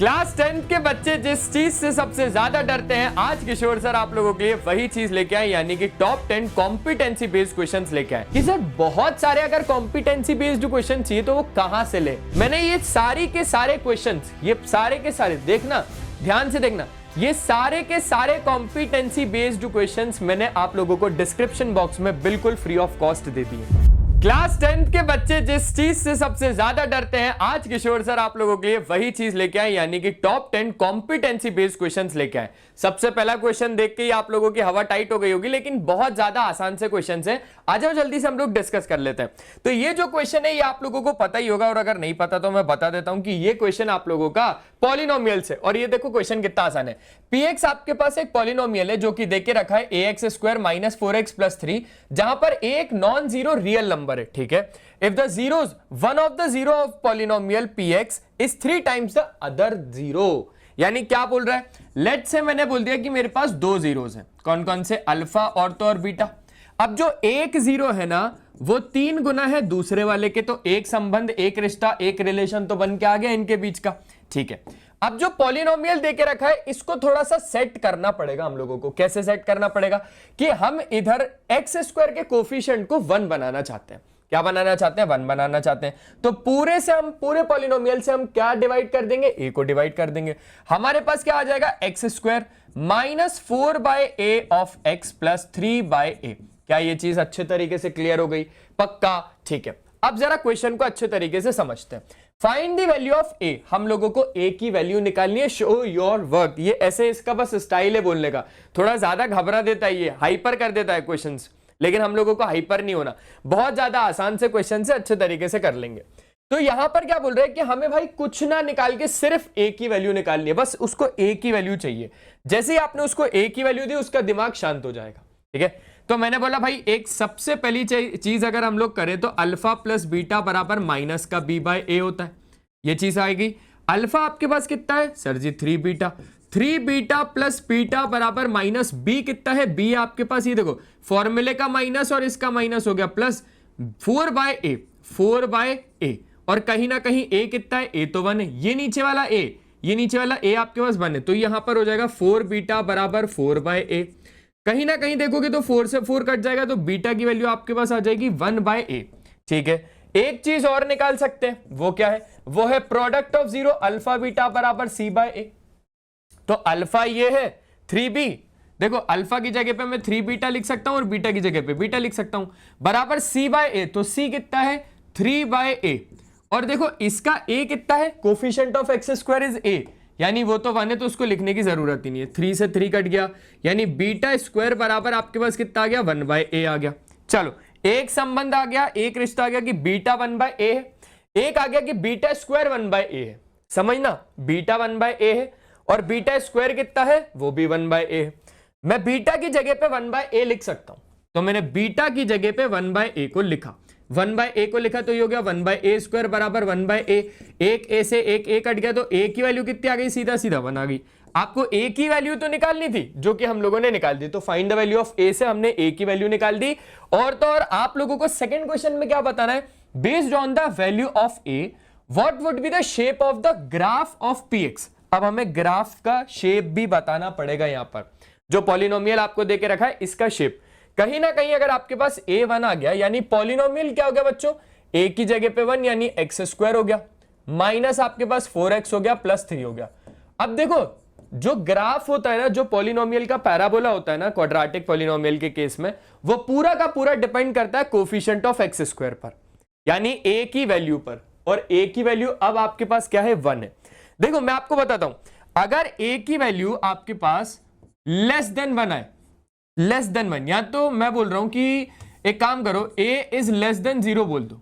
Class 10th के बच्चे जिस चीज से सबसे ज्यादा डरते हैं, आज किशोर सर आप लोगों के लिए वही चीज लेके आए, यानी कि टॉप 10 कॉम्पिटेंसी बेस्ड क्वेश्चंस लेके आए। कि सर बहुत सारे अगर कॉम्पिटेंसी बेस्ड क्वेश्चन चाहिए तो वो कहां से ले? मैंने ये सारी के सारे क्वेश्चंस, ये सारे के सारे देखना, ध्यान से देखना, ये सारे के सारे कॉम्पिटेंसी बेस्ड क्वेश्चंस मैंने आप लोगों को डिस्क्रिप्शन बॉक्स में बिल्कुल फ्री ऑफ कॉस्ट दे दिए। क्लास 10th के बच्चे जिस चीज से सबसे ज्यादा डरते हैं, आज किशोर सर आप लोगों के लिए वही चीज लेके आए, यानी कि टॉप 10 कॉम्पिटेंसी बेस्ड क्वेश्चंस लेके आए। सबसे पहला क्वेश्चन देख के ही आप लोगों की हवा टाइट हो गई होगी, लेकिन बहुत ज्यादा आसान से क्वेश्चंस हैं। आ जाओ जल्दी से हम लोग डिस्कस कर लेते हैं। तो ये जो क्वेश्चन है ये आप लोगों को पता ही होगा, और अगर नहीं पता तो मैं बता देता हूं कि ये क्वेश्चन आप लोगों का पॉलिनोमियल से। और ये देखो क्वेश्चन कितना आसान है। px आपके पास एक पॉलिनोमियल है जो कि देके रखा है ax square minus 4x plus 3, जहां पर a एक नॉन जीरो रियल नंबर है, ठीक है। If the zeros one of the zero of polynomial px is 3 times the other zero, यानी क्या बोल रहा है? लेट से मैंने बोल दिया कि मेरे पास दो जीरोज हैं, कौन कौन से? अल्फा और तो और बीटा। अब जो एक जीरो है ना वो 3 गुना है दूसरे वाले के, तो एक संबंध, एक रिश्ता, एक रिलेशन तो बन के आ गया इनके बीच का, ठीक है। अब जो पॉलिनोमियल देके रखा है इसको थोड़ा सा सेट करना पड़ेगा हम लोगों को। कैसे सेट करना पड़ेगा? कि हम इधर एक्स स्क्वायर के कोफिशिएंट को 1 बनाना चाहते हैं। क्या बनाना चाहते हैं? 1 बनाना चाहते हैं। तो पूरे पॉलिनोमियल से हम क्या डिवाइड कर देंगे? ए को डिवाइड कर देंगे। हमारे पास क्या आ जाएगा? X square minus 4 by A of X plus 3 by A. क्या ये चीज अच्छे तरीके से क्लियर हो गई? पक्का, ठीक है। अब जरा क्वेश्चन को अच्छे तरीके से समझते हैं। फाइंड द वैल्यू ऑफ ए, हम लोगों को ए की वैल्यू निकालनी है। शो योर वर्क, ये ऐसे इसका बस स्टाइल है बोलने का, थोड़ा ज्यादा घबरा देता है, ये हाइपर कर देता है क्वेश्चंस, लेकिन हम लोगों को हाइपर नहीं होना। बहुत ज्यादा आसान से क्वेश्चन से अच्छे तरीके से कर लेंगे। तो यहां पर क्या बोल रहे हैं कि हमें भाई कुछ ना निकाल के सिर्फ ए की वैल्यू निकालनी है, बस उसको ए की वैल्यू चाहिए। जैसे ही आपने उसको ए की वैल्यू दी उसका दिमाग शांत हो जाएगा, ठीक है। तो मैंने बोला भाई एक सबसे पहली चीज अगर हम लोग करें तो अल्फा प्लस बीटा बराबर माइनस का बी बाय ए होता है, ये चीज आएगी। अल्फा आपके पास कितना है सर जी? 3 बीटा। 3 बीटा प्लस बीटा बराबर माइनस बी कितना है? बी आपके पास ये देखो फॉर्मूले का माइनस और इसका माइनस हो गया, प्लस 4 बाय ए, 4 बाय ए। और कहीं ना कहीं ए कितना है? ए तो 1 है। ये नीचे वाला ए, ये नीचे वाला ए आपके पास 1 है, तो यहां पर हो जाएगा 4 बीटा बराबर 4 बाय ए। कहीं ना कहीं देखोगे तो 4 से 4 कट जाएगा, तो बीटा की वैल्यू आपके पास आ जाएगी 1 बाय ए, ठीक है। एक चीज और निकाल सकते हैं, वो क्या है? वो है product of zero, alpha beta बराबर सी बाय ए। तो अल्फा ये है 3b, देखो अल्फा की जगह पे मैं 3 बीटा लिख सकता हूं और बीटा की जगह पे बीटा लिख सकता हूं, बराबर सी बाय ए। तो सी कितना है? 3 बाय ए। और देखो इसका ए कितना है? Coefficient of x square is a, यानी वो तो 1 है तो उसको लिखने की जरूरत ही नहीं है। 3 से 3 कट गया, यानी बीटा स्क्वायर बराबर आपके पास कितना आ गया? 1 बाय ए आ गया। चलो एक संबंध आ गया, एक रिश्ता आ गया कि बीटा 1 बाय ए है, एक आ गया कि बीटा स्क्वायर 1 बाय ए है। समझना, बीटा 1 बाय ए है और बीटा स्क्वायर कितना है? वो भी 1 बाय ए है। मैं बीटा की जगह पे 1 बाय ए लिख सकता हूं, तो मैंने बीटा की जगह पे 1 बाय ए को लिखा। 1 बाय ए को लिखा तो ये हो गया 1 बाय ए स्क्वायर बराबर 1 बाय ए। एक ए से एक ए कट गया, तो ए की वैल्यू कितनी आ गई? सीधा सीधा 1 आ गई। आपको ए की वैल्यू तो निकालनी थी, जो कि हम लोगों ने निकाल दी। तो फाइंड द वैल्यू ऑफ ए से हमने ए की वैल्यू निकाल दी। और तो और आप लोगों को सेकंड क्वेश्चन में क्या बताना है? Based on the value of A what would be the shape of the graph of px। अब हमें ग्राफ का शेप भी बताना पड़ेगा। यहां पर जो पॉलिनोमियल आपको देके रखा है इसका शेप, कहीं ना कहीं अगर आपके पास a1 आ गया, यानी पॉलिनोमियल क्या हो गया बच्चों? a की जगह पे 1, यानी एक्स स्क्वायर हो गया, माइनस आपके पास 4x हो गया, प्लस 3 हो गया। अब देखो जो ग्राफ होता है ना, जो पॉलिनोमियल का पैराबोला होता है ना, क्वाड्रेटिक पॉलिनोमियल के केस में, वो पूरा का पूरा डिपेंड करता है कोफिशिएंट ऑफ एक्स स्क्वायर पर, यानी a की वैल्यू पर। और a की वैल्यू अब आपके पास क्या है? 1 है। देखो मैं आपको बताता हूं, अगर a की वैल्यू आपके पास लेस देन 1 है, लेस देन 1, या तो मैं बोल रहा हूं कि एक काम करो, a इज लेस देन 0 बोल दो,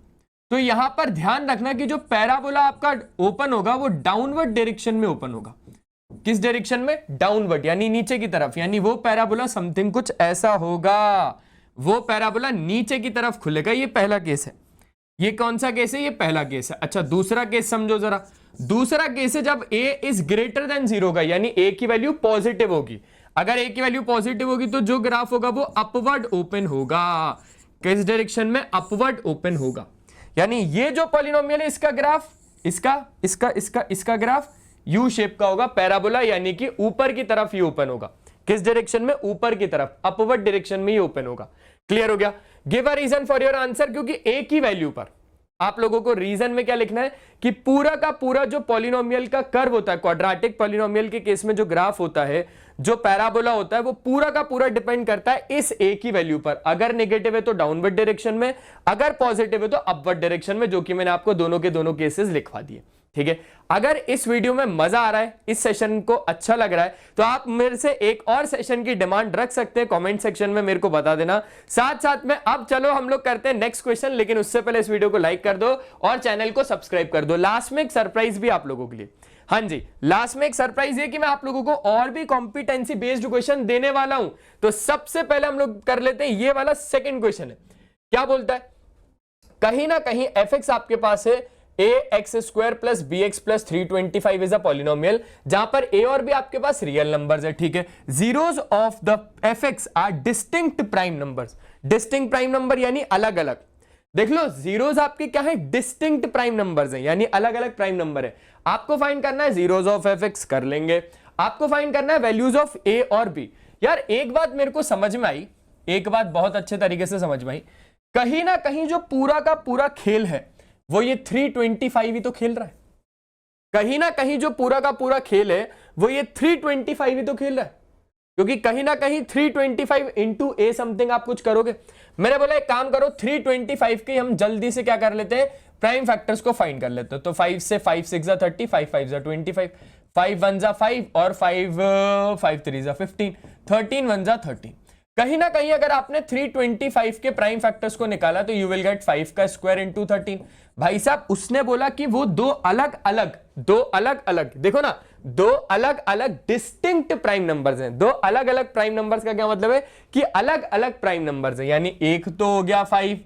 तो यहां पर ध्यान रखना कि जो पैराबोला आपका ओपन होगा वो डाउनवर्ड डायरेक्शन में ओपन होगा। किस डायरेक्शन में? डाउनवर्ड, यानी नीचे की तरफ। यानी वो पैराबोला समथिंग कुछ ऐसा होगा, वो पैराबोला नीचे की तरफ खुलेगा। ये पहला केस है। ये कौन सा केस है? ये पहला केस है। अच्छा दूसरा केस समझो जरा। दूसरा केस है जब a इज ग्रेटर देन 0 का, यानी a की वैल्यू पॉजिटिव होगी। अगर a की वैल्यू पॉजिटिव होगी तो जो ग्राफ होगा वो अपवर्ड ओपन होगा। किस डायरेक्शन में? अपवर्ड ओपन होगा। यानी ये जो पॉलिनोमियल है इसका ग्राफ, इसका ग्राफ यू शेप का होगा, पैराबोला यानी कि ऊपर की तरफ ये ओपन होगा। किस डायरेक्शन में? ऊपर की तरफ, अपवर्ड डायरेक्शन में ये ओपन होगा। क्लियर हो गया? Give a reason for your answer, क्योंकि एक ही वैल्यू पर आप लोगों को रीजन में क्या लिखना है कि पूरा का पूरा जो पॉलिनोमियल का कर्व होता है, क्वाड्रेटिक पॉलिनोमियल के केस में जो ग्राफ होता है, जो पैराबोला होता है, वो पूरा का पूरा डिपेंड करता है इस एक ही वैल्यू पर। अगर नेगेटिव है तो डाउनवर्ड डायरेक्शन में, अगर पॉजिटिव है तो अपवर्ड डायरेक्शन में, जो कि मैंने आपको दोनों के दोनों केसेस लिखवा दिए। ठीक है, अगर इस वीडियो में मजा आ रहा है, इस सेशन को अच्छा लग रहा है, तो आप मेरे से एक और सेशन की डिमांड रख सकते हैं, कमेंट सेक्शन में मेरे को बता देना। साथ साथ में अब चलो हम लोग करते हैं नेक्स्ट क्वेश्चन, लेकिन उससे पहले इस वीडियो को लाइक कर दो और चैनल को सब्सक्राइब कर दो। लास्ट में एक सरप्राइज भी आप लोगों के लिए। हाँ जी, लास्ट में एक सरप्राइज है कि मैं आप लोगों को और भी कॉम्पिटेंसी बेस्ड क्वेश्चन देने वाला हूं। तो सबसे पहले हम लोग कर लेते हैं ये वाला सेकंड क्वेश्चन है। क्या बोलता है? कहीं ना कहीं fx आपके पास है ax square plus bx plus 325 is a polynomial, जहां पर a और b आपके पास रियल नंबर्स है। ठीक है, zeros of the fx are distinct prime numbers. Distinct prime number यानी अलग अलग। देख लो, जीरोस आपके क्या है? डिस्टिंक्ट प्राइम नंबर्स हैं, यानी अलग अलग प्राइम नंबर है। आपको फाइंड करना है जीरोस ऑफ fx, कर लेंगे। आपको फाइंड करना है वैल्यूज ऑफ a और b। यार एक बात मेरे को समझ में आई, एक बात बहुत अच्छे तरीके से समझ में आई, कहीं ना कहीं जो पूरा का पूरा खेल है वो ये 325 ही तो खेल रहा है। कहीं ना कहीं जो पूरा का पूरा खेल है वो ये 325 ही तो खेल रहा है, क्योंकि कहीं ना कहीं 325 इंटू ए समथिंग आप कुछ करोगे। मैंने बोला एक काम करो, 325 के हम जल्दी से क्या कर लेते हैं, प्राइम फैक्टर्स को फाइंड कर लेते हैं। तो 5 से 5 6 जा 30, 5 5 जा 25, 5 1 जा 5 और 5 3 जा 15, 13 1 जा 13। कहीं ना कहीं अगर आपने 325 के प्राइम फैक्टर्स को निकाला तो यू विल गेट 5 का स्क्वायर इंटू 13। भाई साहब उसने बोला कि वो दो अलग अलग देखो ना, दो अलग अलग डिस्टिंक्ट प्राइम नंबर्स हैं। दो अलग अलग प्राइम नंबर्स का क्या मतलब है कि अलग अलग प्राइम नंबर्स हैं, यानी एक तो हो गया 5,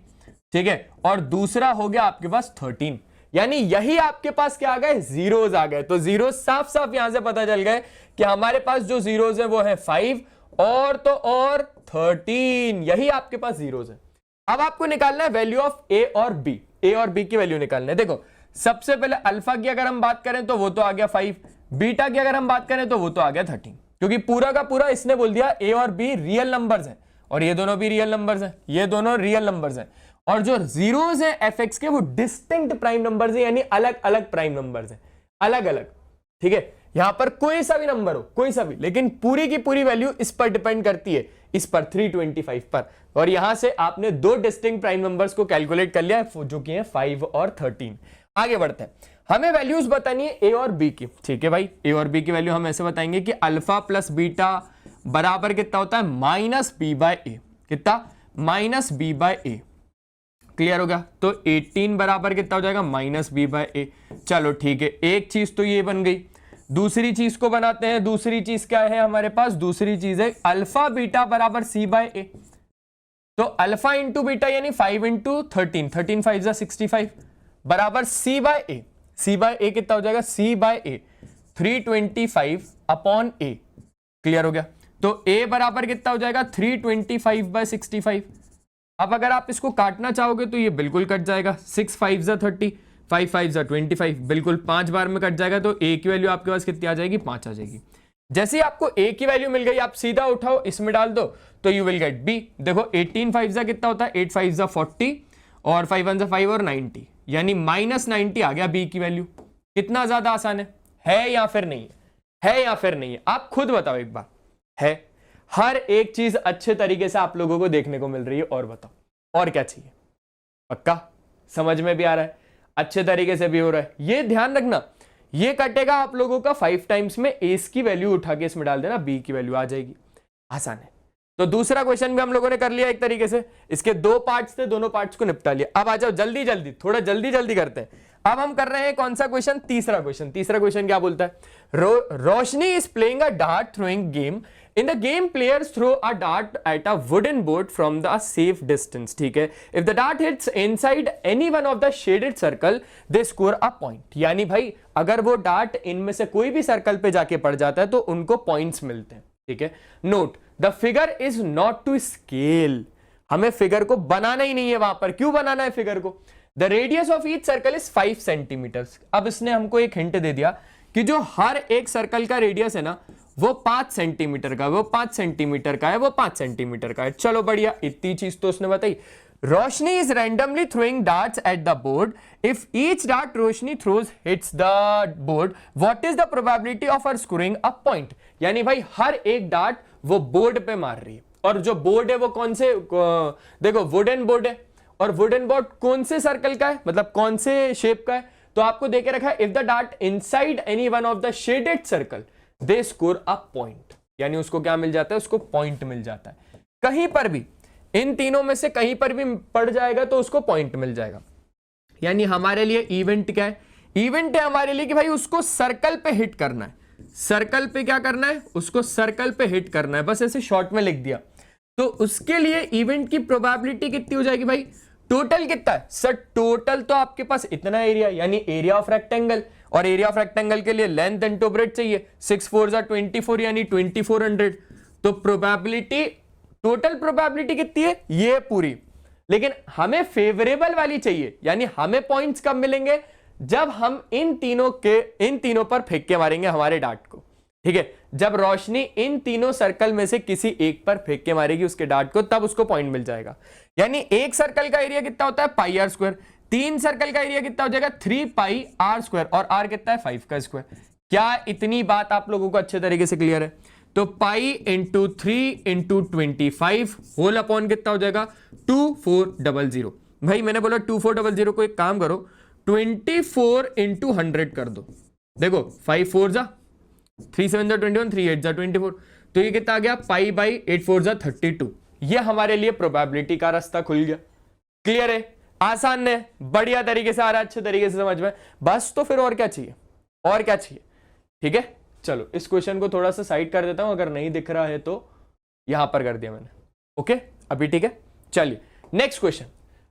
ठीक है, और दूसरा हो गया आपके पास 13, यानी यही आपके पास क्या आ गए? जीरोस आ गए। तो जीरोस साफ साफ यहां से पता चल गए कि हमारे पास जो जीरोस है वो है 5 और तो और 13, यही आपके पास जीरोस है। अब आपको निकालना है वैल्यू ऑफ ए और बी। ए और बी की वैल्यू निकालना है। देखो सबसे पहले अल्फा की अगर हम बात करें तो वो तो आ गया 5, बीटा की अगर हम बात करें तो वो तो आ गया 13, क्योंकि पूरा का पूरा इसने बोल दिया ए और बी रियल नंबर्स हैं, और ये दोनों भी रियल नंबर्स हैं, ये दोनों रियल नंबर्स हैं। और जो जीरोस हैं एफएक्स के वो डिस्टिंक्ट प्राइम नंबर्स हैं, यानी अलग अलग प्राइम नंबर्स हैं, अलग अलग। ठीक है, यहां पर कोई सा भी नंबर हो, कोई सा भी, लेकिन पूरी की पूरी वैल्यू इस पर डिपेंड करती है, इस पर 325 पर। और यहां से आपने दो डिस्टिंक्ट प्राइम नंबर्स को कैलकुलेट कर लिया है, जो कि हैं 5 और 13। आगे बढ़ते हैं, हमें वैल्यूज बतानी है ए और बी की। ठीक है भाई, ए और बी की वैल्यू हम ऐसे बताएंगे कि अल्फा प्लस बीटा बराबर कितना होता है? माइनस बी बाय ए। कितना? माइनस बी बाय ए। क्लियर हो गया? तो 18 बराबर कितना हो जाएगा? माइनस बी बाय ए। चलो ठीक है, एक चीज तो ये बन गई। दूसरी चीज को बनाते हैं। दूसरी चीज क्या है हमारे पास? दूसरी चीज है अल्फा बीटा बराबर सी बाय ए। तो अल्फा इंटू बीटा यानी 5 इंटू 13, 13 5 जा 65 बराबर सी बाय ए। सी बाय ए कितना हो जाएगा? सी बाय ए 325 अपॉन ए। क्लियर हो गया? तो ए बराबर कितना हो जाएगा? 325 बाय 65। अब अगर आप इसको काटना चाहोगे तो ये बिल्कुल कट जाएगा, 6 5 जा 30, 5 5 जा 25, बिल्कुल 5 बार में कट जाएगा। तो ए की वैल्यू आपके पास कितनी आ जाएगी? 5 आ जाएगी। जैसे ही आपको ए की वैल्यू मिल गई, आप सीधा उठाओ, इसमें डाल दो तो यू विल गेट बी। देखो 18 5 जा कितना होता है? 8 5 जा 40 और 5 1 जा 5 और 90, यानी माइनस 90 आ गया बी की वैल्यू। कितना ज्यादा आसान है या फिर नहीं है या फिर नहीं है? आप खुद बताओ एक बार। है। हर एक चीज अच्छे तरीके से आप लोगों को देखने को मिल रही है। और बताओ और क्या चाहिए? पक्का समझ में भी आ रहा है, अच्छे तरीके से भी हो रहा है। ये ध्यान रखना, ये कटेगा आप लोगों का 5 टाइम्स में, ए की वैल्यू उठा के इसमें डाल देना, बी की वैल्यू आ जाएगी। आसान है। तो दूसरा क्वेश्चन भी हम लोगों ने कर लिया एक तरीके से। इसके दो पार्ट्स थे, दोनों पार्ट्स को निपटा लिया। अब आ जाओ जल्दी जल्दी, थोड़ा जल्दी जल्दी करते हैं। अब हम कर रहे हैं कौन सा क्वेश्चन? तीसरा क्वेश्चन। तीसरा क्वेश्चन क्या बोलता है? Roshni is playing a dart throwing game. In the game, players throw a dart at a wooden board from the safe distance. ठीक है, if the dart hits inside any one of the shaded circle, they score a point. यानी भाई अगर वो dart इनमें से कोई भी सर्कल पे जाके पड़ जाता है तो उनको पॉइंट्स मिलते हैं। ठीक है, note the figure is not to scale. हमें फिगर को बनाना ही नहीं है वहां पर। क्यों बनाना है फिगर को? The radius of each circle is 5 centimetre. अब इसने हमको एक हिंट दे दिया कि जो हर एक सर्कल का रेडियस है ना वो 5 सेंटीमीटर का, वो 5 सेंटीमीटर का है, वो 5 सेंटीमीटर का है। चलो बढ़िया, इतनी चीज तो उसने बताई। Roshni is randomly throwing darts at the board, if each dart Roshni throws hits the board, what is the probability of her scoring a point. यानी भाई हर एक डार्ट वो बोर्ड पे मार रही है, और जो बोर्ड है वो कौन से, देखो वुडन बोर्ड है, और वुडन बोर्ड कौन से सर्कल का है, मतलब कौन से शेप का है, तो आपको देके रखा है if the dart inside any one of the shaded circle they score a point. यानी उसको क्या मिल जाता है, उसको पॉइंट मिल जाता है। कहीं पर भी इन तीनों में से कहीं पर भी पड़ जाएगा तो उसको पॉइंट मिल जाएगा। यानी हमारे लिए इवेंट क्या है, इवेंट है हमारे लिए कि भाई उसको सर्कल पे हिट करना है, सर्कल पे क्या करना है, उसको सर्कल पे हिट करना है, बस ऐसे शॉर्ट में लिख दिया। तो उसके लिए इवेंट की प्रोबेबिलिटी कितनी हो जाएगी भाई, टोटल कितना है सर, टोटल तो आपके पास इतना एरिया, यानी एरिया ऑफ रेक्टेंगल, और एरिया ऑफ रेक्टेंगल के लिए लेंथ इनटू ब्रेड्थ चाहिए, 6 4 24 यानी 2400। तो प्रोबेबिलिटी, टोटल प्रोबेबिलिटी कितनी है ये पूरी, लेकिन हमें फेवरेबल वाली चाहिए, यानी हमें पॉइंट्स कब मिलेंगे, जब हम इन तीनों पर फेंक के मारेंगे हमारे डार्ट को। ठीक है, जब रोशनी इन तीनों सर्कल में से किसी एक पर फेंक के मारेगी उसके डार्ट को, तब उसको पॉइंट मिल जाएगा। यानी एक सर्कल का एरिया कितना होता है पाई आर स्क्वायर, 3 सर्कल का एरिया कितना हो जाएगा 3 पाई आर स्क्वायर, और आर कितना है 5 का स्क्वायर। क्या इतनी बात आप लोगों को अच्छे तरीके से क्लियर है? तो pi into 3 into 25 whole upon कितना हो जाएगा 2400। भाई मैंने बोला 2400 को एक काम करो 24 इंटू 100 कर दो, देखो 5 4 जा 3 7 जा 21, 3 8 जा 24, तो ये कितना आ गया पाई बाई 8 4 जा 32। ये हमारे लिए प्रोबेबिलिटी का रास्ता खुल गया। क्लियर है, आसान है, बढ़िया तरीके से आ रहा है, अच्छे तरीके से समझ में, बस तो फिर और क्या चाहिए, और क्या चाहिए। ठीक है, चलो इस क्वेश्चन को थोड़ा सा साइड कर देता हूं, अगर नहीं दिख रहा है तो यहां पर कर दिया मैंने। ओके अभी ठीक है, चलिए नेक्स्ट क्वेश्चन।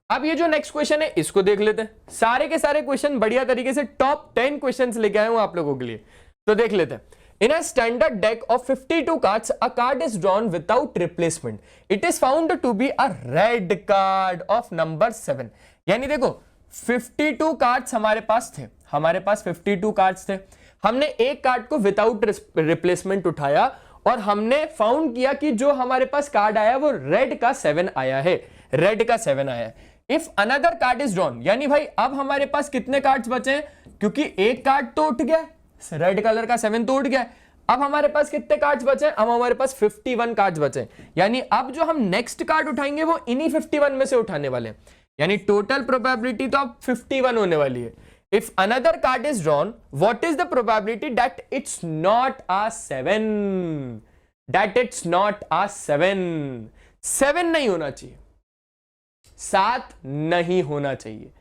अब ये जो नेक्स्ट क्वेश्चन है इसको देख लेते हैं। सारे के सारे क्वेश्चन बढ़िया तरीके से टॉप 10 क्वेश्चंस लेके आए हूं आप लोगों के लिए, तो देख लेते हैं। In a standard deck of 52 cards, a card is drawn without replacement. It is found to be a red card of number 7. यानी देखो 52 कार्ड्स हमारे पास थे, हमारे पास 52 कार्ड्स थे, हमने एक कार्ड को विदाउट रिप्लेसमेंट उठाया और हमने फाउंड किया कि जो हमारे पास कार्ड आया वो रेड का 7 आया है, रेड का 7 आया है। If another card is drawn, यानी भाई अब हमारे पास कितने कार्ड्स बचे हैं, क्योंकि एक कार्ड तो उठ गया, रेड कलर का 7 तो उठ गया, अब हमारे पास कितने कार्ड्स बचे हैं, अब हमारे पास 51 कार्ड्स बचे हैं। यानी अब जो हम नेक्स्ट कार्ड उठाएंगे वो इन्हीं 51 में से उठाने वाले हैं, यानी टोटल प्रोबेबिलिटी तो अब 51 होने वाली है। If another card is drawn, what is the probability that it's not a 7? That it's not a 7. 7 नहीं होना चाहिए, 7 नहीं होना चाहिए।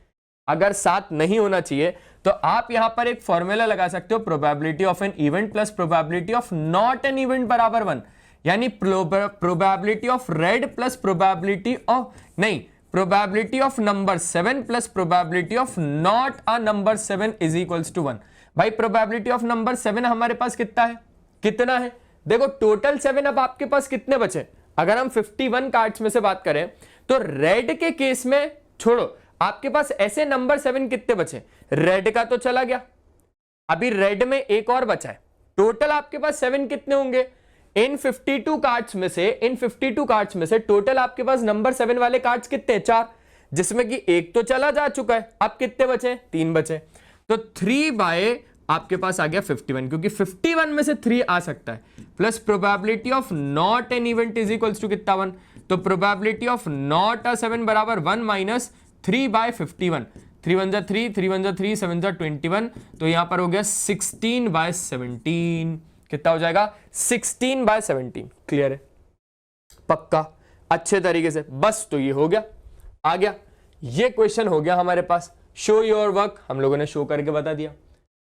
अगर 7 नहीं होना चाहिए तो आप यहां पर एक फॉर्मूला लगा सकते हो, probability of an event plus probability of not an event बराबर 1, यानी probability of red plus probability of नहीं, probability of number 7 plus probability of not a number 7 is equals to 1। भाई प्रोबेबिलिटी ऑफ नंबर 7 हमारे पास कितना है, कितना है, देखो टोटल 7, अब आपके पास कितने बचे, अगर हम 51 कार्ड्स में से बात करें तो रेड के केस में छोड़ो, आपके पास ऐसे नंबर 7 कितने बचे, रेड का तो चला गया, अभी रेड में एक और बचा है, टोटल आपके पास 7 कितने होंगे, इन 52 कार्ड्स में से, इन 52 कार्ड्स में से टोटल आपके पास नंबर 7 वाले कार्ड्स कितने हैं, 4, जिसमें कि एक तो चला जा चुका है, अब कितने बचे, 3 बचे, तो 3 बाय आपके पास आ गया 51, क्योंकि 51 में से 3 आ सकता है, plus probability of not an event is equals to कितना 1, तो प्रोबेबिलिटी ऑफ नॉट अ 7 बराबर 1 माइनस 3 बाय 51, 3 1 जा 3, 3 1 जा 3, 7 जा 21, तो यहां पर हो गया 16 बाय 17, कितना हो जाएगा 16 बाय 17। क्लियर है, पक्का, अच्छे तरीके से, बस तो ये हो गया, आ गया, ये क्वेश्चन हो गया हमारे पास। शो योर वर्क हम लोगों ने शो करके बता दिया,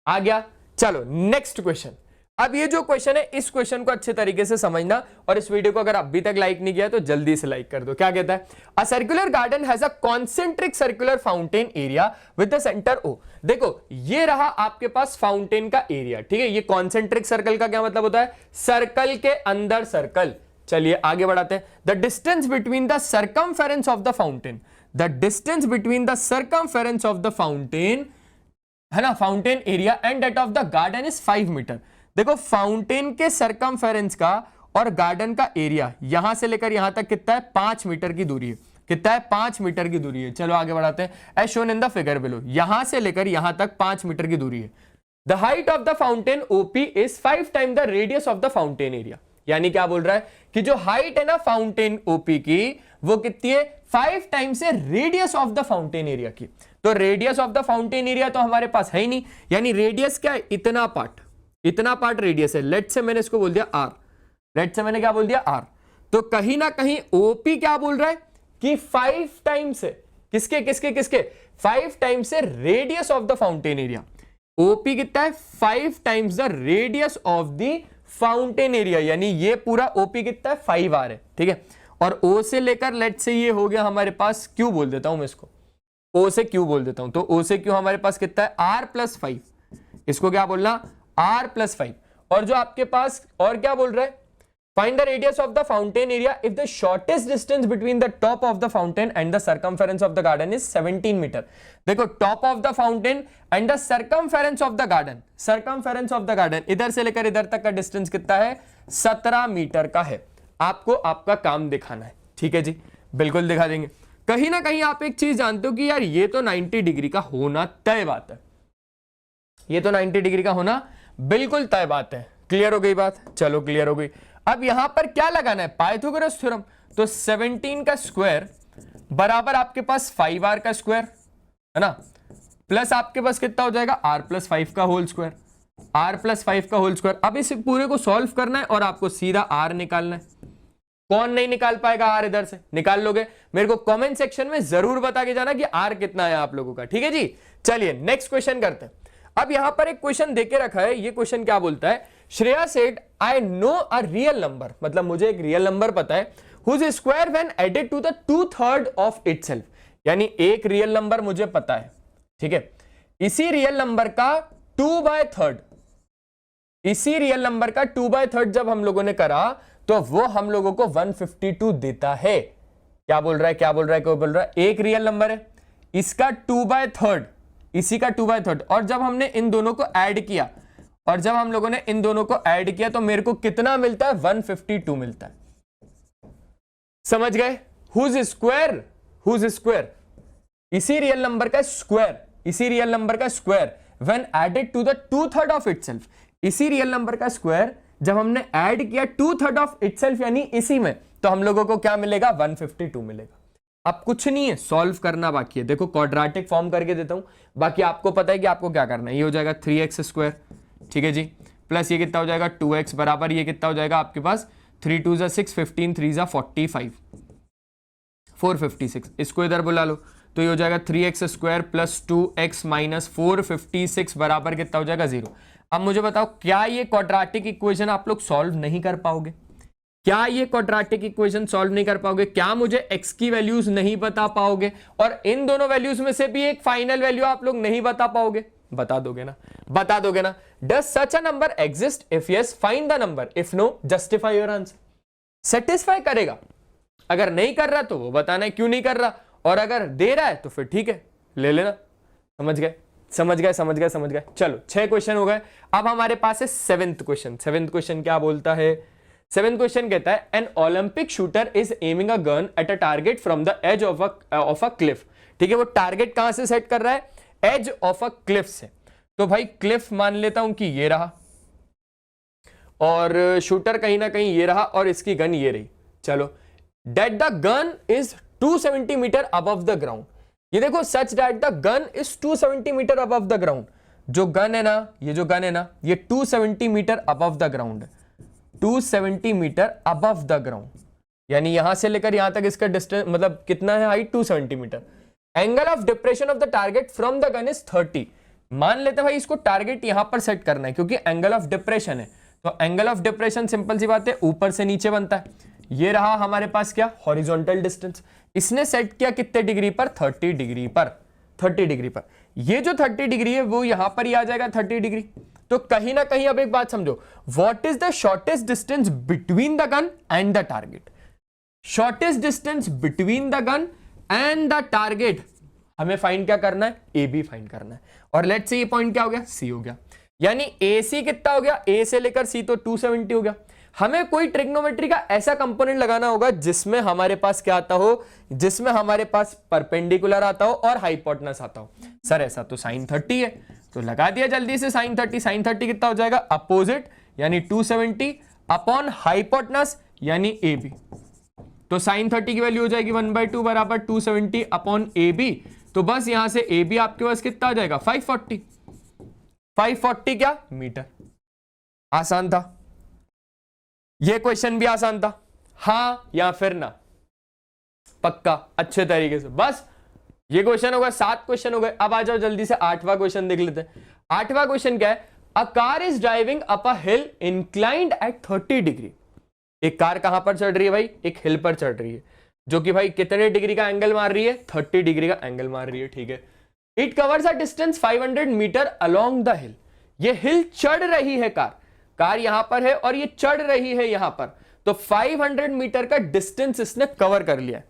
आ गया। चलो नेक्स्ट क्वेश्चन। अब ये जो क्वेश्चन है इस क्वेश्चन को अच्छे तरीके से समझना, और इस वीडियो को अगर अभी तक लाइक नहीं किया तो जल्दी से लाइक कर दो। क्या कहता है, a circular garden has a concentric circular fountain area with the centre O. देखो ये रहा आपके पास फाउंटेन का एरिया, ठीक है, ये कॉन्सेंट्रिक सर्कल का क्या मतलब होता है, सर्कल के अंदर सर्कल। चलिए आगे बढ़ाते हैं। The distance between the circumference of the fountain, the distance between the circumference of the fountain है ना, fountain area and that of the garden is 5 metre. देखो फाउंटेन के सरकमफेरेंस का और गार्डन का एरिया यहां से लेकर यहां तक कितना है, 5 मीटर की दूरी है। कितना है, 5 मीटर की दूरी है। चलो आगे बढ़ाते हैं। As shown in the figure below, यहां से लेकर यहां तक 5 मीटर की दूरी है। The height of the fountain OP is 5 time the radius of the fountain area. यानी क्या बोल रहा है कि जो हाइट है ना फाउंटेन ओपी की, वो कितनी है, 5 टाइम्स है radius of the fountain area की। तो radius of the fountain area तो हमारे पास है ही नहीं, यानी रेडियस क्या है, इतना पार्ट रेडियस है। लेट से मैंने इसको बोल दिया आर, लेट से मैंने क्या बोल दिया आर। तो कहीं ना कहीं ओपी क्या बोल रहा है कि 5 टाइम्स है किसके किसके किसके, 5 टाइम्स है radius of the fountain area. OP कितना है, 5 times the radius of the fountain area, यानी ये पूरा ओपी कितना है, 5 आर है, ठीक है। और ओ से लेकर लेट से ये हो गया हमारे पास, क्यू बोल देता हूं मैं इसको, ओ से क्यू बोल देता हूं। तो ओ से क्यू हमारे पास कितना है, आर प्लस 5। इसको क्या बोलना, आर प्लस 5। और जो आपके पास और क्या बोल रहा है, find the radius of the fountain area if the shortest distance between the top of the fountain and the circumference of the garden is 17 metre. देखो top of the fountain and the circumference of the garden, circumference of the garden इधर से लेकर इधर तक का distance कितना है, 17 metre का है। आपको आपका काम दिखाना है, ठीक है जी, बिल्कुल दिखा देंगे। कहीं ना कहीं आप एक चीज जानते हो कि यार ये तो 90 डिग्री का होना तय बात है, ये तो 90 डिग्री का होना बिल्कुल तय बात है। क्लियर हो गई बात, चलो क्लियर हो गई। अब यहां पर क्या लगाना है, पाइथागोरस थ्योरम। तो 17 का स्क्वायर बराबर आपके पास 5r का स्क्वायर, है ना, प्लस आपके पास कितना हो जाएगा, r प्लस 5 का होल स्क्वायर, r प्लस 5 का होल स्क्वायर। अब इस पूरे को सॉल्व करना है और आपको सीधा r निकालना है। कौन नहीं निकाल पाएगा r, इधर से निकाल लोगे। मेरे को कमेंट सेक्शन में जरूर बता के जाना कि r कितना है आप लोगों का, ठीक है जी। चलिए नेक्स्ट क्वेश्चन करते हैं। अब यहां पर एक क्वेश्चन देके रखा है, ये क्वेश्चन क्या बोलता है, Shreya said I know a real number, मतलब मुझे एक रियल नंबर पता है, whose square when added to the 2/3 of itself. यानी एक रियल नंबर मुझे पता है, ठीक है, इसी रियल नंबर का 2/3, इसी रियल नंबर का 2/3 जब हम लोगों ने करा तो वो हम लोगों को 152 देता है। क्या बोल रहा है, क्या बोल रहा है, क्या बोल रहा है, एक रियल नंबर है, इसका 2/3, इसी का 2/3, और जब हमने इन दोनों को ऐड किया, और जब हम लोगों ने इन दोनों को ऐड किया तो मेरे को कितना मिलता है, 152 मिलता है। समझ गए, हुज स्क्वायर, इसी रियल नंबर का स्क्वायर, इसी रियल नंबर का square when added to the 2/3 of itself, इसी रियल नंबर का स्क्वायर जब हमने ऐड किया 2/3 ऑफ इटसेल्फ यानी इसी में, तो हम लोगों को क्या मिलेगा, 152 मिलेगा। अब कुछ नहीं है, सॉल्व करना बाकी है। देखो क्वाड्रेटिक फॉर्म करके देता हूं, बाकी आपको पता है कि आपको क्या करना है। ये हो जाएगा 3x स्क्वायर, ठीक है जी, प्लस ये कितना हो जाएगा 2x बराबर ये कितना हो जाएगा आपके पास 3 2 6 15 3 45 456। इसको इधर बुला लो तो ये हो जाएगा 3x square plus 2x minus 456 बराबर कितना हो जाएगा 0। अब मुझे बताओ क्या ये क्वाड्रेटिक इक्वेशन आप लोग सॉल्व नहीं कर पाओगे, क्या ये क्वाड्रेटिक इक्वेशन सॉल्व नहीं कर पाओगे, क्या मुझे x की वैल्यूज नहीं बता पाओगे, और इन दोनों वैल्यूज में से भी एक फाइनल वैल्यू आप लोग नहीं बता पाओगे, बता दोगे ना, बता दोगे ना। Does such a number exist, if yes find the number, if no justify your answer. Satisfy करेगा, अगर नहीं कर रहा तो वो बताना है क्यों नहीं कर रहा, और अगर दे रहा है तो फिर ठीक है ले लेना। समझ गए, समझ गए, समझ गए, समझ गए। चलो 6 क्वेश्चन हो गए। अब हमारे पास है 7th क्वेश्चन। 7th क्वेश्चन क्या बोलता है, 7th क्वेश्चन कहता है an Olympic shooter is aiming a gun at a target from the edge of a cliff. ठीक है, वो टारगेट कहां से सेट कर रहा है, एज ऑफ अ क्लिफ से। तो भाई क्लिफ मान लेता हूं कि ये रहा, और शूटर कहीं ना कहीं ये रहा, और इसकी गन ये रही। चलो, that the gun is 270 metre above the ground. ये देखो, such that the gun is 270 metre above the ground. जो गन है ना, ये जो गन है ना, ये 270 मीटर अबव द ग्राउंड है, 270 मीटर अबव द ग्राउंड, यानी यहां से लेकर यहां तक इसका डिस्टेंस मतलब कितना है, height 270 metre. Angle of depression of the target from the gun is 30। मान लेते हैं भाई इसको टारगेट यहां पर सेट करना है, क्योंकि एंगल ऑफ डिप्रेशन है, तो एंगल ऑफ डिप्रेशन सिंपल सी बात है ऊपर से नीचे बनता है। ये रहा हमारे पास क्या, हॉरिजॉन्टल डिस्टेंस। इसने सेट किया कितने डिग्री पर, 30 डिग्री पर, 30 डिग्री पर। ये जो 30 डिग्री है वो यहां पर ही आ जाएगा 30 डिग्री। तो कहीं ना कहीं अब एक बात समझो, what is the shortest distance between the gun and the target. Shortest distance between the gun and the target हमें फाइंड क्या करना है, ए बी फाइंड करना है। और लेट्स से ये पॉइंट क्या हो गया, सी हो गया, यानी ए सी कितना हो गया, ए से लेकर सी तो 270 हो गया। हमें कोई ट्रिग्नोमेट्री का ऐसा कंपोनेंट लगाना होगा जिसमें हमारे पास क्या आता हो, जिसमें हमारे पास परपेंडिकुलर आता हो और हाइपोटेनस आता हो। सर ऐसा तो sin 30 है, तो लगा दिया जल्दी से sin 30। sin 30 कितना हो जाएगा, अपोजिट यानी 270 अपॉन हाइपोटेनस यानी ए बी। तो sin 30 की वैल्यू हो जाएगी 1/2 बराबर 270 अपॉन ए बी। तो बस यहां से ए बी आपके पास कितना आ जाएगा, 540। 540 क्या मीटर। आसान था, ये क्वेश्चन भी आसान था, हाँ या फिर ना, पक्का अच्छे तरीके से। बस ये क्वेश्चन हो गया, 7 क्वेश्चन हो गए। अब आ जाओ जल्दी से 8वां क्वेश्चन देख लेते हैं। 8वां क्वेश्चन क्या है, a car is driving up a hill inclined at 30 degree. एक कार कहां पर चढ़ रही है भाई, एक हिल पर चढ़ रही है, जो कि भाई कितने डिग्री का एंगल मार रही है, 30 डिग्री का एंगल मार रही है, ठीक है। It covers a distance 500 metre along the hill. ये हिल चढ़ रही है कार यहां पर है और ये चढ़ रही है यहां पर, तो 500 मीटर का डिस्टेंस इसने कवर कर लिया है।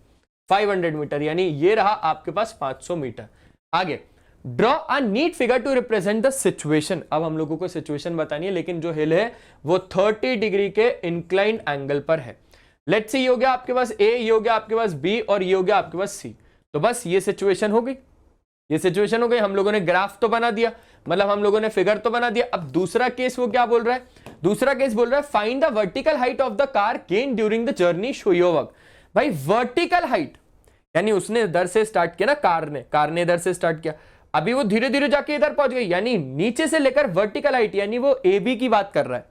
500 मीटर यानी ये रहा आपके पास 500 मीटर। आगे, draw a neat figure to represent the situation. अब हम लोगों को सिचुएशन बतानी है, लेकिन जो हिल है वो 30 डिग्री के इंक्लाइंड एंगल पर है। लेट्स सी, ये हो गया आपके पास ए, ये हो गया आपके पास बी और ये हो गया आपके पास सी। तो बस ये सिचुएशन हो गई, ये सिचुएशन हो गई। हम लोगों ने ग्राफ तो बना दिया, मतलब हम लोगों ने फिगर तो बना दिया। अब दूसरा केस वो क्या बोल रहा है, दूसरा केस बोल रहा है find the vertical height of the car gain during the journey, show your work. भाई वर्टिकल हाइट यानी उसने इधर से स्टार्ट किया ना, कार ने इधर से स्टार्ट किया, अभी वो धीरे धीरे जाके इधर पहुंच गई, यानी नीचे से लेकर वर्टिकल हाइट, यानी वो ए बी की बात कर रहा है।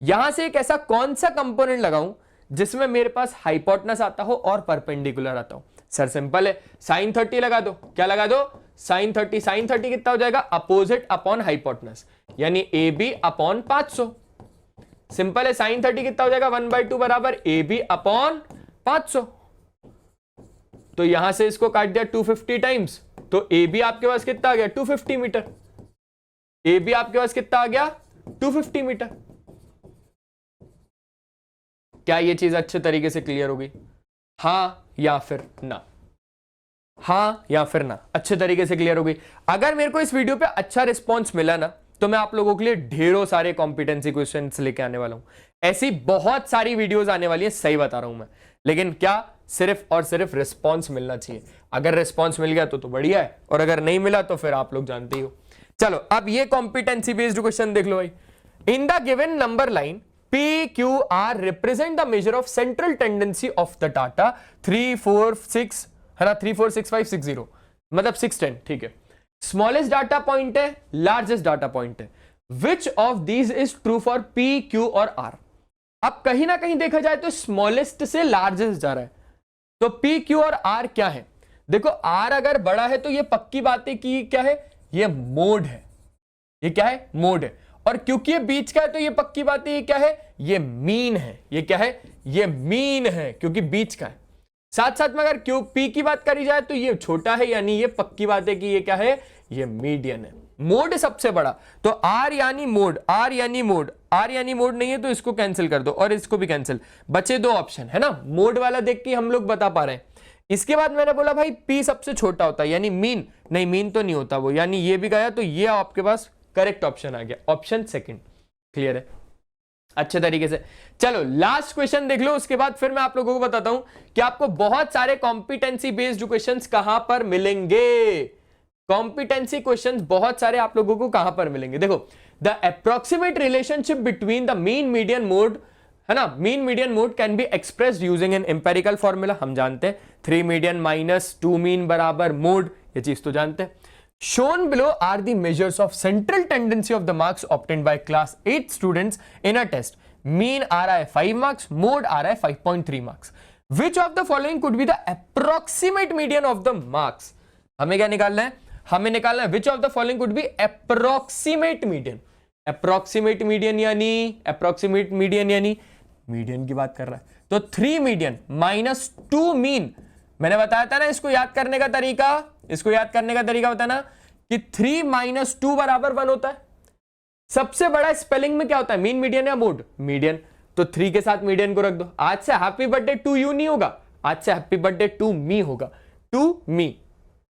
यहां से एक ऐसा कौन सा कंपोनेंट लगाऊं जिसमें मेरे पास हाइपोटेनस आता हो और परपेंडिकुलर आता हो। सर सिंपल है, sin 30 लगा दो। क्या लगा दो, sin 30। sin 30 कितना हो जाएगा, अपोजिट अपॉन हाइपोटेनस यानी ए बी अपॉन 500। सिंपल है, sin 30 कितना हो जाएगा, 1/2 बराबर ए बी अपॉन 500। तो यहां से इसको काट दिया 250 टाइम्स, तो ए बी आपके पास कितना आ गया, 250 मीटर। ए बी आपके पास कितना आ गया, 250 मीटर। क्या ये चीज अच्छे तरीके से क्लियर हो गई, हाँ या फिर ना, हाँ या फिर ना, अच्छे तरीके से क्लियर हो गई। अगर मेरे को इस वीडियो पे अच्छा रिस्पॉन्स मिला ना, तो मैं आप लोगों के लिए ढेरों सारे कॉम्पिटेंसी क्वेश्चंस लेके आने वाला हूं। ऐसी बहुत सारी वीडियोस आने वाली है, सही बता रहा हूं मैं, लेकिन क्या सिर्फ और सिर्फ रिस्पॉन्स मिलना चाहिए। अगर रिस्पॉन्स मिल गया तो बढ़िया है, और अगर नहीं मिला तो फिर आप लोग जानते ही हो। चलो अब ये कॉम्पिटेंसी बेस्ड क्वेश्चन देख लो भाई। In the given number line PQR represent the measure of central tendency of the data 3, 4, 6 है ना, 3, 4, 6, 5, 6, 0 मतलब 6, 10, ठीक है। स्मॉलेस्ट डाटा पॉइंट है, लार्जेस्ट डाटा पॉइंट है। Which of these is true for P, Q और R। अब कहीं ना कहीं देखा जाए तो स्मॉलेस्ट से लार्जेस्ट जा रहा है, तो P, Q और R क्या है। देखो R अगर बड़ा है तो ये पक्की बात है कि क्या है, ये मोड है। ये क्या है, मोड है। और क्योंकि ये बीच का है तो ये पक्की बात है, ये क्या है, ये मीन है। ये क्या है, ये मीन है, क्योंकि बीच का है। साथ साथ में अगर क्यू पी की बात करी जाए तो ये छोटा है, यानी ये पक्की बात है कि ये क्या है, ये मीडियन है। मोड सबसे बड़ा, तो आर यानी मोड, आर यानी मोड, आर यानी मोड नहीं है तो इसको कैंसिल कर दो और इसको भी कैंसिल, बचे 2 ऑप्शन है ना। मोड वाला देख के हम लोग बता पा रहे हैं। इसके बाद मैंने बोला भाई पी सबसे छोटा होता है, यानी मीन, नहीं मीन तो नहीं होता वो, यानी ये भी गया, तो ये आपके पास करेक्ट ऑप्शन आ गया, ऑप्शन सेकंड। क्लियर है अच्छे तरीके से। चलो लास्ट क्वेश्चन देख लो, उसके बाद फिर मैं आप लोगों को बताता हूं कि आपको बहुत सारे कॉम्पिटेंसी बेस्ड क्वेश्चंस कहां पर मिलेंगे। कॉम्पिटेंसी क्वेश्चंस बहुत सारे आप लोगों को कहां पर मिलेंगे, देखो the approximate relationship between the mean median mode, है ना, mean median mode can be expressed using an empirical formula. हम जानते हैं 3 मीडियन माइनस 2 मीन बराबर मोड, ये चीज तो जानते हैं। Shown below are the measures of central tendency of the marks obtained by class 8 students in a test. Mean आ रहा है 5 marks, mode आ रहा है 5.3 marks. Which of the following could be the approximate median of the marks? हमें क्या निकालना है, हमें निकालना है which of the following could be approximate median. Approximate median यानी median की बात कर रहा है, तो 3 median minus 2 mean। मैंने बताया था ना इसको याद करने का तरीका, इसको याद करने का तरीका बताना कि 3 माइनस 2 बराबर 1 होता है। सबसे बड़ा स्पेलिंग में क्या होता है, मीन मीडियन या मोड, मीडियन, तो 3 के साथ मीडियन को रख दो। आज से हैप्पी बर्थडे टू यू नहीं होगा, आज से हैप्पी बर्थडे टू मी होगा, टू मी,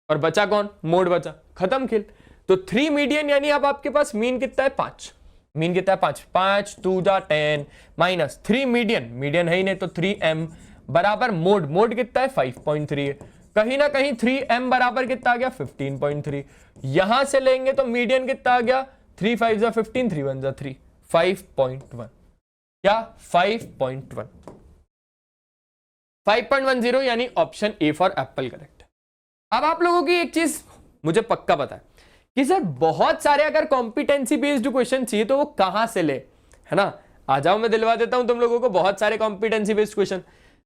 और बचा कौन, मोड बचा, खत्म खेल। तो 3 मीडियन यानी अब आपके पास मीन कितना है 5, मीन कितना है 5, 5 2 जा 10 माइनस 3 मीडियन, मीडियन है ही नहीं तो 3m बराबर मोड, मोड कितना है 5.3 है, कहीं ना कहीं 3m बराबर कितना आ गया 15.3, यहां से लेंगे तो मीडियन कितना आ गया 3 5 जा 15, 3 1 जा 3, 5.1, क्या 5.1, 5.10 यानी option A for Apple correct. अब आप लोगों की एक चीज मुझे पक्का पता है कि सर बहुत सारे अगर कॉम्पिटेंसी बेस्ड क्वेश्चन चाहिए तो वो कहां से ले, है ना, आ जाओ मैं दिलवा देता हूं तुम लोगों को बहुत सारे कॉम्पिटेंसी बेस्ड क्वेश्चन।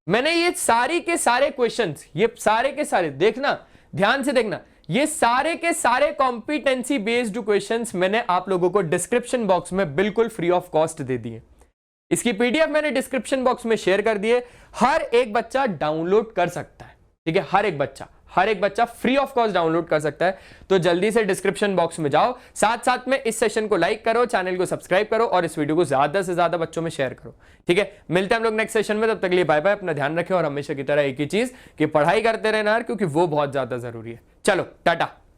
मैंने ये सारी के सारे क्वेश्चंस, ये सारे के सारे देखना, ध्यान से देखना, ये सारे के सारे कॉम्पिटेंसी बेस्ड क्वेश्चंस मैंने आप लोगों को डिस्क्रिप्शन बॉक्स में बिल्कुल फ्री ऑफ कॉस्ट दे दिए। इसकी पीडीएफ मैंने डिस्क्रिप्शन बॉक्स में शेयर कर दिए, हर एक बच्चा डाउनलोड कर सकता है, ठीक है, हर एक बच्चा फ्री ऑफ कॉस्ट डाउनलोड कर सकता है। तो जल्दी से डिस्क्रिप्शन बॉक्स में जाओ, साथ साथ में इस सेशन को लाइक करो, चैनल को सब्सक्राइब करो और इस वीडियो को ज्यादा से ज्यादा बच्चों में शेयर करो, ठीक है। मिलते हैं हम लोग नेक्स्ट सेशन में, तब तक के लिए बाय बाय, अपना ध्यान रखें और हमेशा की तरह एक ही चीज कि पढ़ाई करते रहना यार, क्योंकि वो बहुत ज्यादा जरूरी है। चलो टाटा।